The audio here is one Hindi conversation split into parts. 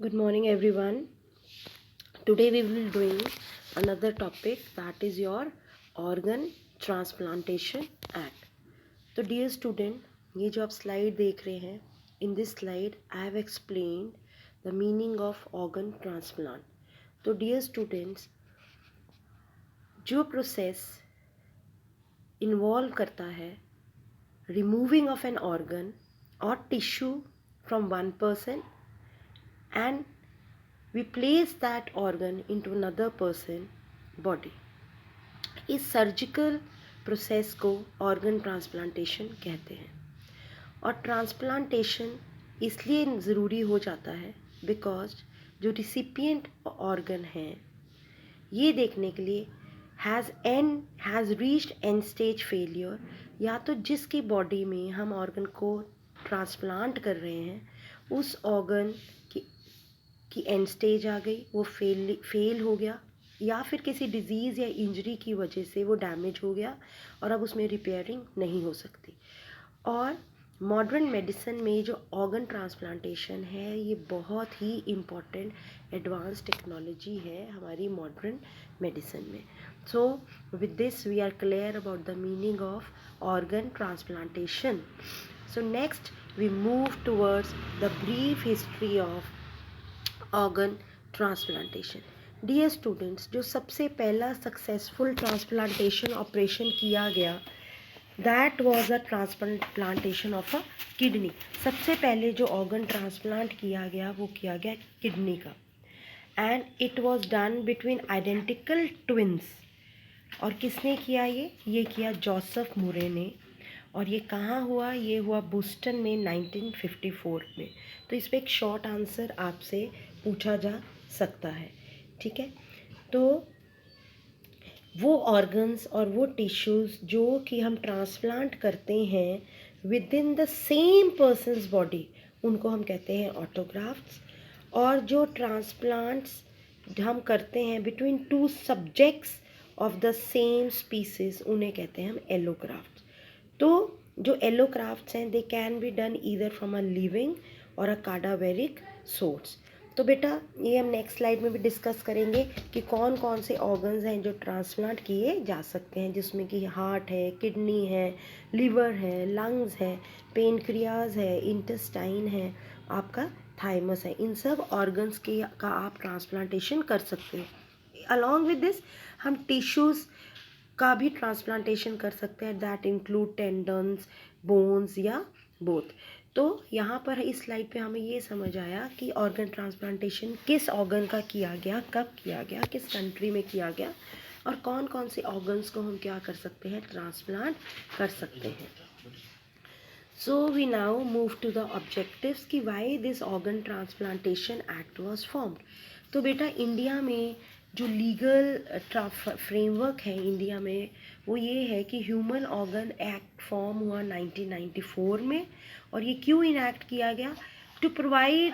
Good morning, everyone. Today we will be doing another topic, that is your organ transplantation act. तो dear student, ये जो आप slide देख रहे हैं, in this slide I have explained the meaning of organ transplant. तो dear students, जो process involve करता है removing of an organ or tissue from one person and we place that organ into another person body. इस सर्जिकल प्रोसेस को ऑर्गन ट्रांसप्लांटेशन कहते हैं और ट्रांसप्लांटेशन इसलिए ज़रूरी हो जाता है बिकॉज जो रिसिपिएंट ऑर्गन है ये देखने के लिए has reached and stage failure, या तो जिसकी बॉडी में हम ऑर्गन को ट्रांसप्लांट कर रहे हैं उस ऑर्गन की एंड स्टेज आ गई, वो फेल हो गया, या फिर किसी डिज़ीज़ या इंजरी की वजह से वो डैमेज हो गया और अब उसमें रिपेयरिंग नहीं हो सकती। और मॉडर्न मेडिसिन में जो ऑर्गन ट्रांसप्लांटेशन है ये बहुत ही इम्पॉर्टेंट एडवांस टेक्नोलॉजी है हमारी मॉडर्न मेडिसिन में। So with this we are clear about the meaning of organ transplantation. So next we move towards the brief history of organ transplantation. Dear students, जो सबसे पहला सक्सेसफुल ट्रांसप्लांटेशन ऑपरेशन किया गया that was a transplantation of a kidney. सबसे पहले जो ऑर्गन ट्रांसप्लांट किया गया वो किया गया किडनी का, and it was done between identical twins. और किसने किया ये किया जोसेफ मुरे ने. और ये कहाँ हुआ? ये हुआ बोस्टन में 1954 में. तो इस पर एक शॉर्ट आंसर आपसे पूछा जा सकता है. ठीक है, तो वो ऑर्गन्स और वो टिश्यूज़ जो कि हम ट्रांसप्लांट करते हैं with in the same persons body उनको हम कहते हैं ऑटोग्राफ्ट्स. और जो ट्रांसप्लांट्स हम करते हैं between two subjects of the same species उन्हें कहते हैं हम एलोग्राफ्ट्स. तो जो एलोग्राफ्ट्स हैं they can be done either from a living और अ काडावेरिक सोर्स. तो बेटा ये हम नेक्स्ट स्लाइड में भी डिस्कस करेंगे कि कौन कौन से ऑर्गन्स हैं जो ट्रांसप्लांट किए जा सकते हैं, जिसमें कि हार्ट है, किडनी है, लिवर है, लंग्स है, पेनक्रियाज है, इंटेस्टाइन है, आपका थाइमस है. इन सब ऑर्गन्स का आप ट्रांसप्लांटेशन कर सकते हैं. अलॉन्ग विद दिस हम टिश्यूज़ का भी ट्रांसप्लांटेशन कर सकते हैं, दैट इंक्लूड टेंडन्स, बोन्स या बोथ. तो यहाँ पर इस स्लाइड पे हमें ये समझ आया कि ऑर्गन ट्रांसप्लांटेशन किस ऑर्गन का किया गया, कब किया गया, किस कंट्री में किया गया और कौन कौन से ऑर्गन्स को हम क्या कर सकते हैं, ट्रांसप्लांट कर सकते हैं. So we now move to the objectives कि why this organ transplantation act was formed. तो बेटा इंडिया में जो लीगल फ्रेमवर्क है इंडिया में वो ये है कि ह्यूमन ऑर्गन एक्ट फॉर्म हुआ 1994 में. और ये क्यों इनैक्ट किया गया? To provide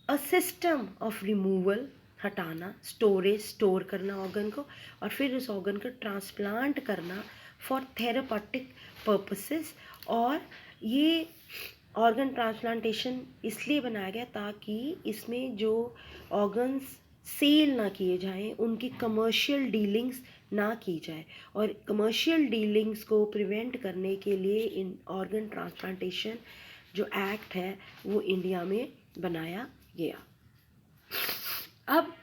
a system of removal, हटाना, स्टोरेज, स्टोर करना ऑर्गन को, और फिर उस ऑर्गन को ट्रांसप्लांट करना फॉर थेरापटिक पर्पसेस. और ये ऑर्गन ट्रांसप्लांटेशन इसलिए बनाया गया ताकि इसमें जो ऑर्गन्स सेल ना किए जाएं, उनकी कमर्शियल डीलिंग्स ना की जाए. और कमर्शियल डीलिंग्स को प्रिवेंट करने के लिए इन ऑर्गन ट्रांसप्लांटेशन जो एक्ट है वो इंडिया में बनाया गया. अब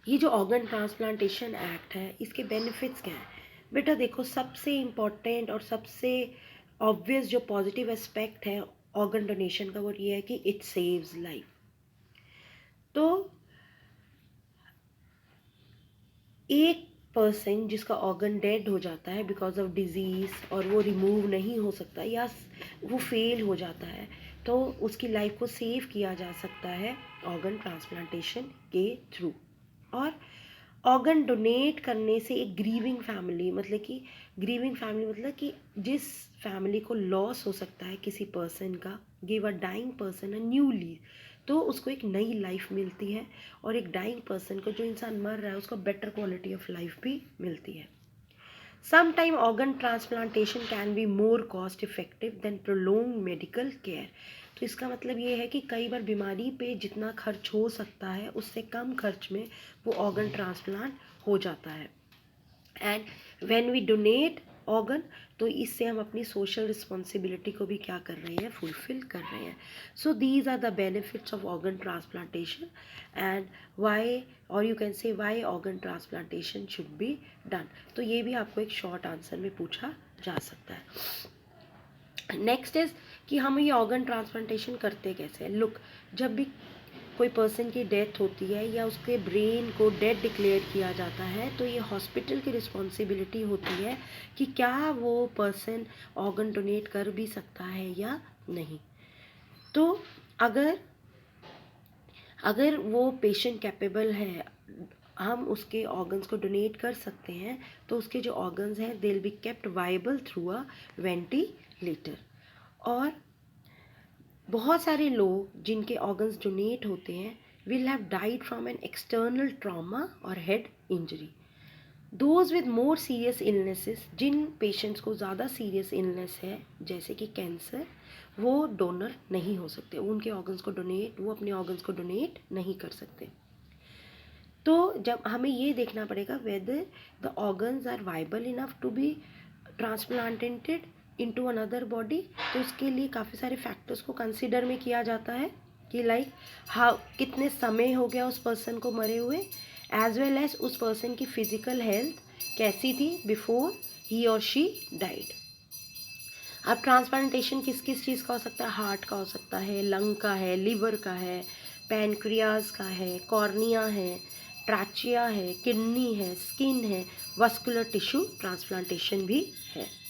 ये जो ऑर्गन ट्रांसप्लांटेशन एक्ट है इसके बेनिफिट्स क्या हैं? बेटा देखो, सबसे इम्पॉर्टेंट और सबसे ऑब्वियस जो पॉजिटिव एस्पेक्ट है ऑर्गन डोनेशन का वो ये है कि इट सेव्स लाइफ. तो एक पर्सन जिसका ऑर्गन डेड हो जाता है बिकॉज ऑफ डिजीज़ और वो रिमूव नहीं हो सकता या वो फेल हो जाता है, तो उसकी लाइफ को सेव किया जा सकता है ऑर्गन ट्रांसप्लांटेशन के थ्रू. और ऑर्गन डोनेट करने से एक ग्रीविंग फैमिली मतलब कि जिस फैमिली को लॉस हो सकता है किसी पर्सन का, give a dying person a new live, तो उसको एक नई लाइफ मिलती है. और एक डाइंग पर्सन को, जो इंसान मर रहा है, उसको बेटर क्वालिटी ऑफ लाइफ भी मिलती है. Sometime organ transplantation can be more cost effective than prolonged medical care. तो इसका मतलब ये है कि कई बार बीमारी पे जितना खर्च हो सकता है उससे कम खर्च में वो ऑर्गन ट्रांसप्लांट हो जाता है। And when we donate organ, तो इससे हम अपनी सोशल रिस्पॉन्सिबिलिटी को भी क्या कर रहे हैं, फुलफिल कर रहे हैं। So these are the benefits of organ transplantation and why, और you can say why organ transplantation should be done. तो ये भी आपको एक शॉर्ट आंसर में पूछा जा सकता है। नेक्स्ट इज कि हम ये ऑर्गन ट्रांसप्लांटेशन करते कैसे हैं। लुक, जब भी कोई पर्सन की डेथ होती है या उसके ब्रेन को डेड डिक्लेयर किया जाता है, तो ये हॉस्पिटल की रिस्पॉन्सिबिलिटी होती है कि क्या वो पर्सन ऑर्गन डोनेट कर भी सकता है या नहीं। तो अगर वो पेशेंट कैपेबल है, हम उसके ऑर्गन्स को डोनेट कर सकते हैं, तो उसके जो ऑर्गन्स हैं they will be kept viable through a ventilator. और बहुत सारे लोग जिनके ऑर्गन्स डोनेट होते हैं will have died from an external trauma और head injury. Those with more serious illnesses, जिन पेशेंट्स को ज़्यादा सीरियस इलनेस है जैसे कि कैंसर, वो डोनर नहीं हो सकते, उनके ऑर्गन्स को डोनेट, वो अपने ऑर्गन्स को डोनेट नहीं कर सकते। तो जब हमें ये देखना पड़ेगा whether the organs are viable enough to be transplanted into another body, तो उसके लिए काफ़ी सारे फैक्टर्स को कंसिडर में किया जाता है कि लाइक हाउ, कितने समय हो गया उस पर्सन को मरे हुए, एज वेल एज उस पर्सन की फिजिकल हेल्थ कैसी थी बिफोर ही और शी डाइड। अब ट्रांसप्लांटेशन किस किस चीज़ का हो सकता है, हार्ट का हो सकता है, लंग का है, लिवर का है, पैनक्रियाज का है, कॉर्निया है, ट्रैचिया है, किडनी है, स्किन है, वस्कुलर टिश्यू ट्रांसप्लांटेशन भी है।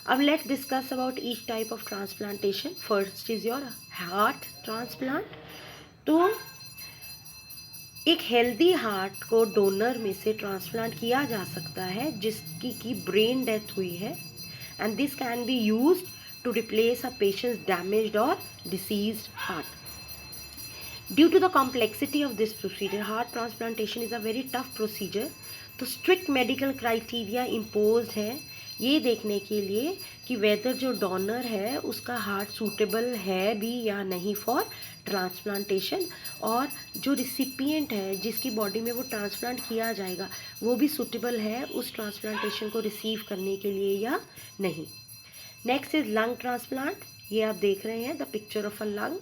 अब let's discuss about each type of transplantation. First is your heart transplant. तो एक हेल्दी हार्ट को डोनर में से ट्रांसप्लांट किया जा सकता है जिसकी की ब्रेन डेथ हुई है, and this can be used to replace a patient's damaged और diseased heart. Due to the complexity of this procedure, heart transplantation is a very tough procedure. तो strict medical criteria imposed है ये देखने के लिए कि वेदर जो डोनर है उसका हार्ट सूटेबल है भी या नहीं फॉर ट्रांसप्लांटेशन, और जो रिसिपिएंट है जिसकी बॉडी में वो ट्रांसप्लांट किया जाएगा वो भी सूटेबल है उस ट्रांसप्लांटेशन को रिसीव करने के लिए या नहीं। Next is lung transplant. ये आप देख रहे हैं the picture of a lung.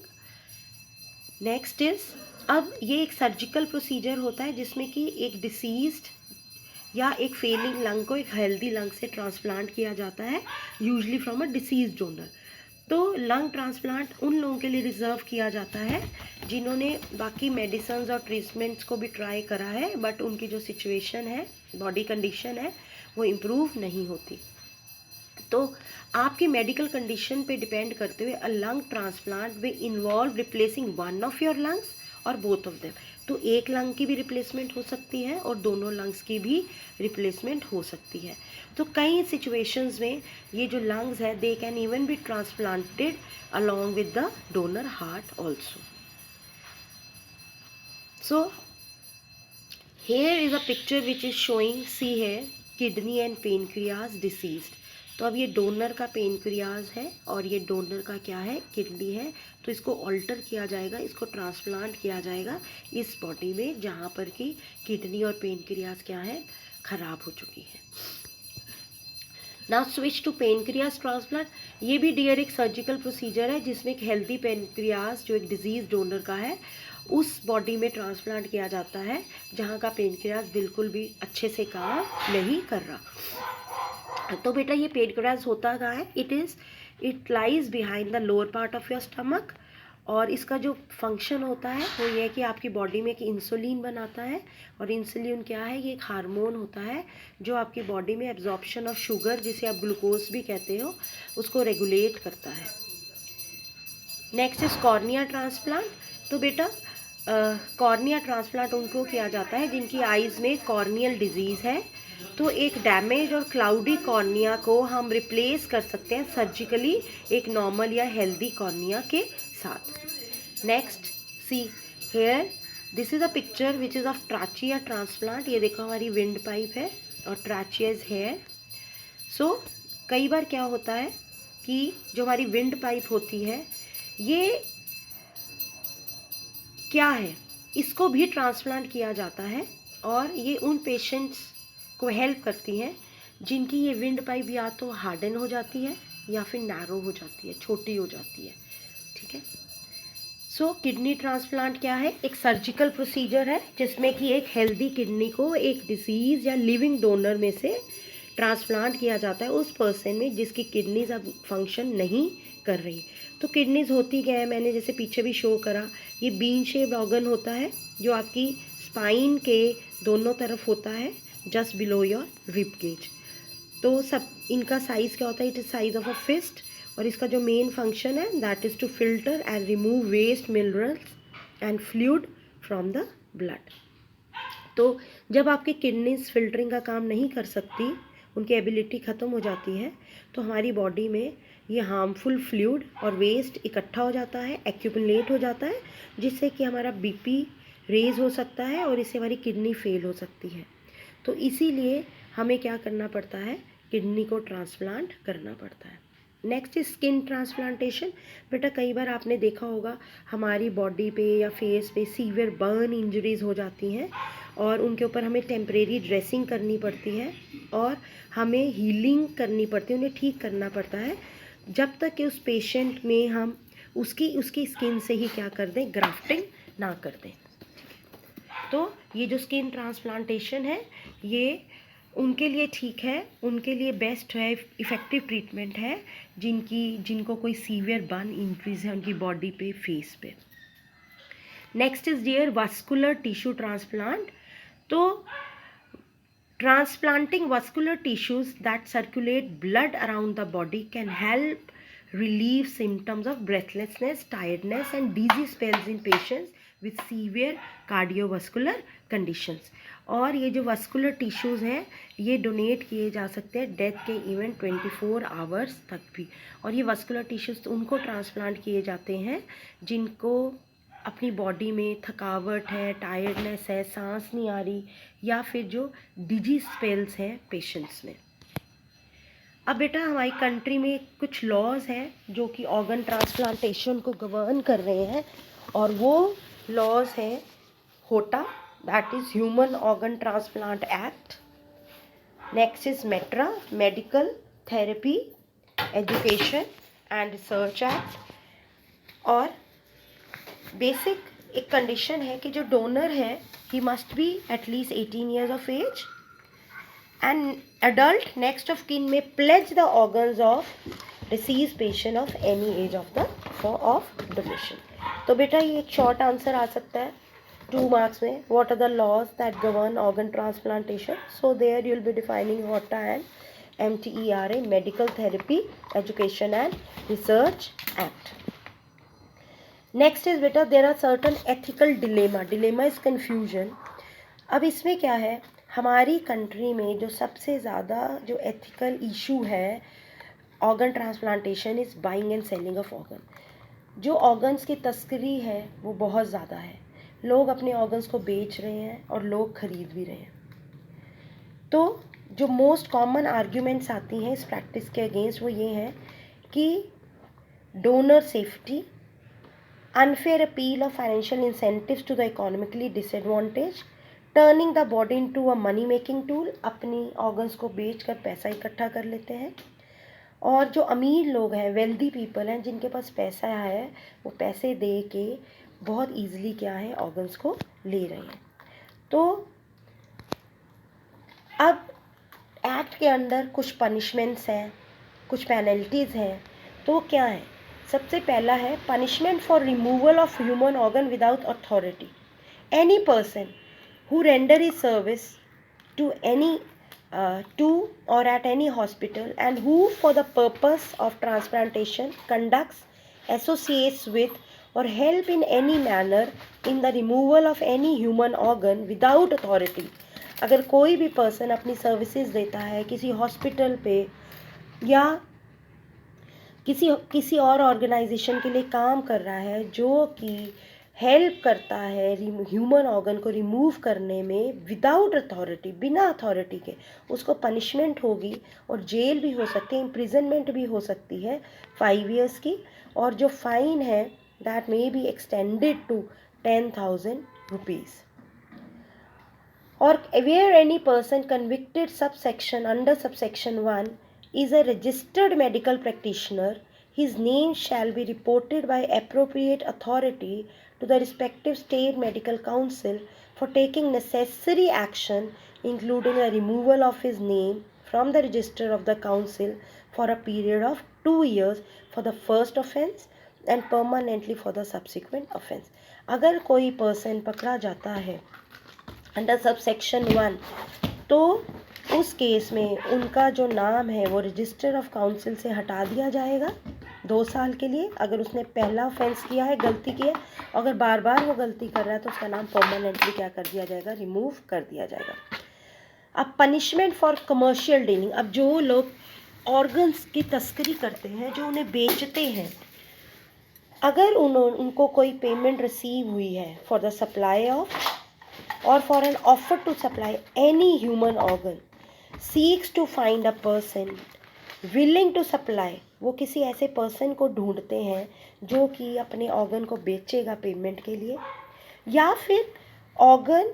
Next is, अब ये एक सर्जिकल प्रोसीजर होता है जिसमें कि एक डिसीज्ड या एक फेलिंग लंग को एक हेल्दी लंग से ट्रांसप्लांट किया जाता है, usually from a disease donor. तो लंग ट्रांसप्लांट उन लोगों के लिए रिजर्व किया जाता है जिन्होंने बाकी मेडिसिन और ट्रीटमेंट्स को भी ट्राई करा है, बट उनकी जो सिचुएशन है, बॉडी कंडीशन है, वो इम्प्रूव नहीं होती। तो आपकी मेडिकल कंडीशन पे डिपेंड करते हुए a lung transplant will involve replacing one of your lungs और बोथ ऑफ देम। तो एक लंग की भी रिप्लेसमेंट हो सकती है और दोनों लंग्स की भी रिप्लेसमेंट हो सकती है। तो कई सिचुएशंस में ये जो लंग्स है they can even be transplanted along with the donor heart also. So here is a picture which is showing, see here, kidney and pancreas deceased। तो अब ये डोनर का पेनक्रियाज है और ये डोनर का क्या है, किडनी है। तो इसको ऑल्टर किया जाएगा, इसको ट्रांसप्लांट किया जाएगा इस बॉडी में जहाँ पर कि किडनी और पेनक्रियाज क्या है, खराब हो चुकी है। Now switch to pancreas transplant. ये भी डियर एक सर्जिकल प्रोसीजर है जिसमें एक हेल्दी पेनक्रियाज जो एक डिजीज डोनर का है उस बॉडी में ट्रांसप्लांट किया जाता है जहाँ का पेनक्रियाज बिल्कुल भी अच्छे से काम नहीं कर रहा। तो बेटा ये पेनक्रियाज होता कहाँ है, it lies behind the lower part of your stomach, और इसका जो फंक्शन होता है वो ये है कि आपकी बॉडी में एक इंसुलिन बनाता है, और इंसुलिन क्या है, ये एक हार्मोन होता है जो आपकी बॉडी में एब्जॉर्प्शन ऑफ शुगर, जिसे आप ग्लूकोज भी कहते हो, उसको रेगुलेट करता है। Next is cornea transplant. तो बेटा कॉर्निया ट्रांसप्लांट उनको किया जाता है जिनकी आइज़ में कॉर्नियल डिजीज़ है। तो एक डैमेज और क्लाउडी कॉर्निया को हम रिप्लेस कर सकते हैं सर्जिकली एक नॉर्मल या हेल्दी कॉर्निया के साथ। Next see here, this is a picture which is of trachea transplant. ये देखो हमारी विंड पाइप है और ट्रैचिया इज हेयर। सो कई बार क्या होता है कि जो हमारी विंड पाइप होती है ये क्या है, इसको भी ट्रांसप्लांट किया जाता है और ये उन पेशेंट्स को हेल्प करती हैं जिनकी ये विंड पाइप या तो हार्डन हो जाती है या फिर नैरो हो जाती है, छोटी हो जाती है। ठीक है। सो किडनी ट्रांसप्लांट क्या है, एक सर्जिकल प्रोसीजर है जिसमें कि एक हेल्दी किडनी को एक डिसीज़ या लिविंग डोनर में से ट्रांसप्लांट किया जाता है उस पर्सन में जिसकी किडनीज अब फंक्शन नहीं कर रही। तो किडनीज होती क्या है, मैंने जैसे पीछे भी शो करा, ये बीन शेप्ड ऑर्गन होता है जो आपकी स्पाइन के दोनों तरफ होता है, just below your rib cage. तो सब इनका साइज़ क्या होता है, it is size of a fist, और इसका जो मेन फंक्शन है that is to filter and remove waste minerals and fluid from the blood. तो जब आपकी किडनीज फिल्टरिंग का काम नहीं कर सकती, उनकी एबिलिटी ख़त्म हो जाती है, तो हमारी बॉडी में ये हार्मफुल फ्लूइड और वेस्ट इकट्ठा हो जाता है, एक्यूमुलेट हो जाता है, जिससे कि हमारा बीपी रेज हो सकता है और इससे हमारी किडनी फेल हो सकती है। तो इसीलिए हमें क्या करना पड़ता है, किडनी को ट्रांसप्लांट करना पड़ता है। Next is skin transplantation. बेटा कई बार आपने देखा होगा हमारी बॉडी पे या फेस पे सीवियर बर्न इंजरीज हो जाती हैं और उनके ऊपर हमें टेम्परेरी ड्रेसिंग करनी पड़ती है और हमें हीलिंग करनी पड़ती है, उन्हें ठीक करना पड़ता है जब तक कि उस पेशेंट में हम उसकी स्किन से ही क्या कर दें, ग्राफ्टिंग ना कर दें। तो ये जो स्किन ट्रांसप्लांटेशन है ये उनके लिए ठीक है, उनके लिए बेस्ट है, इफ़ेक्टिव ट्रीटमेंट है जिनको कोई सीवियर बर्न इंजरीज है उनकी बॉडी पे, फेस पे। Next is dear vascular tissue transplant. तो transplanting vascular tissues that circulate blood around the body can help relieve symptoms of breathlessness, tiredness and dizzy spells in patients with severe cardiovascular conditions। और ये जो वस्कुलर टिश्यूज़ हैं ये डोनेट किए जा सकते हैं डेथ के इवन 24 आवर्स तक भी। और ये वस्कुलर टिश्यूज़ उनको ट्रांसप्लांट किए जाते हैं जिनको अपनी बॉडी में थकावट है, टायर्डनेस है, सांस नहीं आ रही, या फिर जो डिजी स्पेल्स हैं पेशेंट्स में। अब बेटा हमारी कंट्री में कुछ लॉज हैं जो कि ऑर्गन ट्रांसप्लांटेशन को गवर्न कर रहे हैं और वो लॉज हैं HOTA, that is human organ transplant act. Next is METRA, medical therapy education and research act. और बेसिक एक कंडीशन है कि जो डोनर है he must be at least 18 years of age and adult next of kin may pledge the organs of deceased patient of any age of donation. तो बेटा ये एक शॉर्ट आंसर आ सकता है 2 मार्क्स में, what are the laws that govern organ transplantation. So there you will be defining HOTA and METRA, medical therapy education and research act. Next is बेटा there are certain ethical dilemma is confusion. अब इसमें क्या है, हमारी कंट्री में जो सबसे ज़्यादा जो एथिकल इशू है organ transplantation is buying and selling of organ. जो ऑर्गन्स की तस्करी है वो बहुत ज़्यादा है, लोग अपने ऑर्गन्स को बेच रहे हैं और लोग खरीद भी रहे हैं। तो जो मोस्ट कॉमन आर्ग्यूमेंट्स आती हैं इस प्रैक्टिस के अगेंस्ट वो ये हैं कि donor safety, unfair appeal of financial incentives to the economically disadvantaged, turning the body into a money making tool, अपनी ऑर्गन्स को बेचकर पैसा इकट्ठा कर लेते हैं। और जो अमीर लोग हैं, वेल्दी पीपल हैं, जिनके पास पैसा है वो पैसे दे के बहुत ईजिली क्या है ऑर्गन्स को ले रहे हैं। तो अब एक्ट के अंदर कुछ पनिशमेंट्स हैं, कुछ पेनल्टीज़ हैं। तो क्या है, सबसे पहला है punishment for removal of human organ without authority. Any person who render is service to any to or at any hospital and who for the purpose of transplantation conducts, associates with or help in any manner in the removal of any human organ without authority। अगर कोई भी पर्सन अपनी सर्विसेज देता है किसी हॉस्पिटल पे या किसी और ऑर्गेनाइजेशन के लिए काम कर रहा है जो कि हेल्प करता है ह्यूमन ऑर्गन को रिमूव करने में विदाउट अथॉरिटी, बिना अथॉरिटी के, उसको पनिशमेंट होगी और जेल भी हो सकती है, इम्प्रिजनमेंट भी हो सकती है 5 ईयर्स की। और जो फाइन है that may be extended to 10,000 rupees. Or where any person convicted subsection under subsection 1 is a registered medical practitioner, his name shall be reported by appropriate authority to the respective state medical council for taking necessary action, including the removal of his name from the register of the council for a period of 2 years for the first offence and permanently for the subsequent offence. अगर कोई पर्सन पकड़ा जाता है अंडर सब सेक्शन 1 तो उस केस में उनका जो नाम है वो रजिस्टर ऑफ काउंसिल से हटा दिया जाएगा 2 साल के लिए, अगर उसने पहला ऑफेंस किया है, गलती की है। अगर बार बार वो गलती कर रहा है तो उसका नाम परमानेंटली क्या कर दिया जाएगा, रिमूव कर दिया जाएगा। अब पनिशमेंट फॉर कमर्शियल डीलिंग, अब जो लोग ऑर्गन्स की तस्करी करते हैं, जो उन्हें बेचते हैं, अगर उनको कोई पेमेंट रिसीव हुई है फॉर द सप्लाई ऑफ और for an offer to supply any human organ seeks to find a person willing to supply, वो किसी ऐसे पर्सन को ढूंढते हैं जो कि अपने ऑर्गन को बेचेगा पेमेंट के लिए, या फिर organ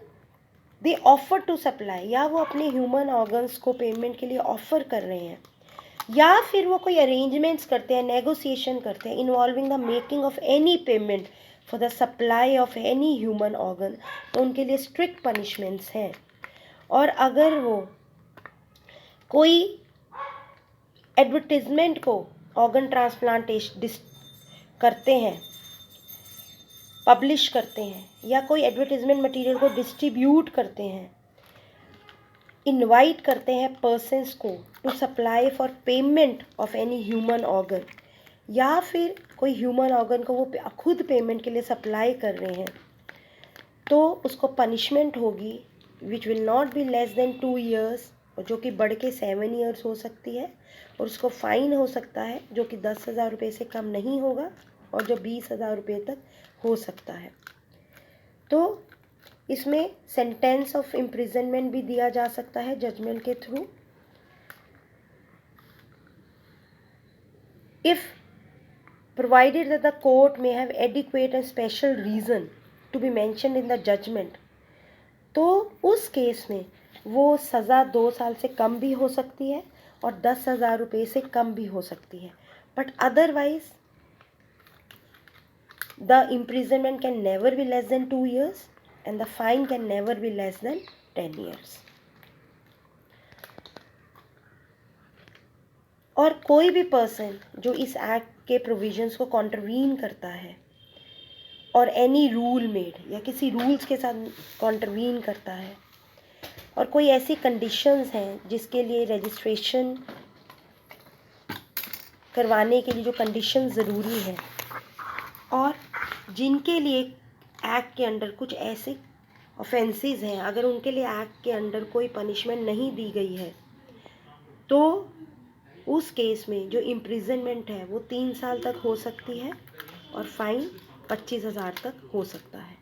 they offer to supply, या वो अपने ह्यूमन ऑर्गन्स को पेमेंट के लिए ऑफर कर रहे हैं, या फिर वो कोई अरेंजमेंट्स करते हैं, नेगोशिएशन करते हैं involving the making of any payment for the supply of any human organ, तो उनके लिए स्ट्रिक्ट पनिशमेंट्स हैं। और अगर वो कोई एडवर्टीजमेंट को ऑर्गन ट्रांसप्लांटेशन करते हैं, पब्लिश करते हैं, या कोई एडवर्टीजमेंट मटेरियल को डिस्ट्रीब्यूट करते हैं, इनवाइट करते हैं पर्सन्स को to supply for payment of any human organ, या फिर कोई ह्यूमन ऑर्गन को वो खुद पेमेंट के लिए सप्लाई कर रहे हैं, तो उसको पनिशमेंट होगी which will not be less than 2 years, और जो कि बढ़ के 7 years हो सकती है, और उसको फ़ाइन हो सकता है जो कि 10,000 रुपये से कम नहीं होगा और जो 20,000 रुपये तक हो सकता है। तो इसमें सेंटेंस ऑफ इम्प्रिजनमेंट भी दिया जा सकता है जजमेंट के through. If provided that the court may have adequate and special reason to be mentioned in the judgment, तो उस केस में वो सज़ा 2 साल से कम भी हो सकती है और 10,000 रुपये से कम भी हो सकती है, but otherwise the imprisonment can never be less than 2 years and the fine can never be less than 10 years. और कोई भी पर्सन जो इस एक्ट के प्रोविजंस को कॉन्ट्रवीन करता है और एनी रूल मेड या किसी रूल्स के साथ कॉन्ट्रवीन करता है, और कोई ऐसी कंडीशंस हैं जिसके लिए रजिस्ट्रेशन करवाने के लिए जो कंडीशन ज़रूरी है, और जिनके लिए एक्ट के अंडर कुछ ऐसे ऑफेंसेस हैं, अगर उनके लिए एक्ट के अंडर कोई पनिशमेंट नहीं दी गई है, तो उस केस में जो इम्प्रिजनमेंट है वो 3 साल तक हो सकती है और फाइन 25,000 तक हो सकता है।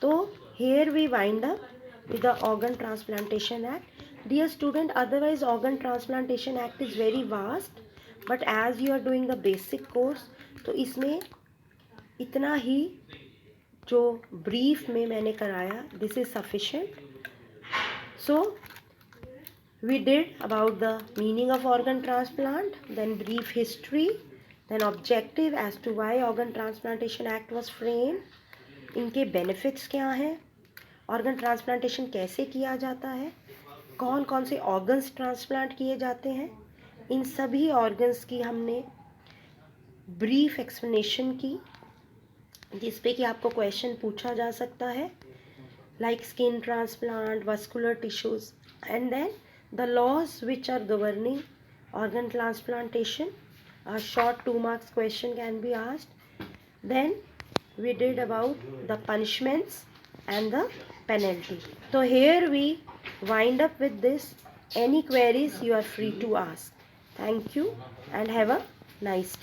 तो here we wind up with the organ transplantation act. Dear student, otherwise organ transplantation act is very vast, but as you are doing the basic course, तो इसमें इतना ही जो brief में मैंने कराया, this is sufficient. So we did about the meaning of organ transplant, then brief history, then objective as to why organ transplantation act was framed, इनके benefits क्या हैं, ऑर्गन ट्रांसप्लांटेशन कैसे किया जाता है, कौन कौन से ऑर्गन्स ट्रांसप्लांट किए जाते हैं, इन सभी ऑर्गन्स की हमने ब्रीफ एक्सप्लेनेशन की, जिस पे कि आपको क्वेश्चन पूछा जा सकता है, like skin transplant, vascular tissues, and then the laws which are governing organ transplantation, a short 2 marks question can be asked. Then we did about the punishments and the penalty. So here we wind up with this. Any queries you are free to ask. Thank you and have a nice day.